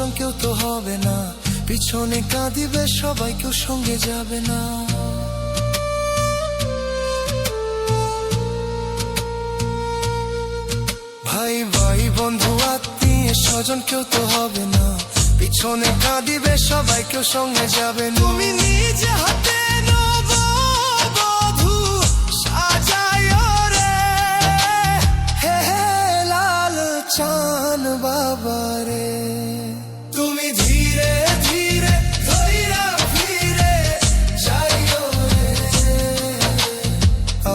স্বজন কেউ তো হবে না, পিছনে কাঁদিবে সবাই, কেউ সঙ্গে যাবে না। ভাই ভাই বন্ধু আত্মীয় স্বজন কেউ তো হবে না, পিছনে কাঁদিবে সবাই, কেউ সঙ্গে যাবে না। তুমি নিজে হাতে নববধূ সাজায়ো রে, হে হে লাল চান বাবা রে। তুমি ধীরে ধীরে ধইরা ফিরে যাইও রে,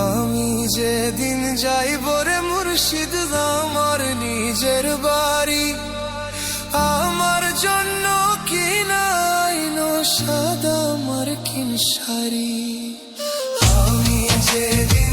আমি যেদিন যাইব রে মুর্শিদ আমার নিজের বাড়ি, আমার জন্য কিনাইনো সাদা মার্কিন শাড়ি। আমি যেদিন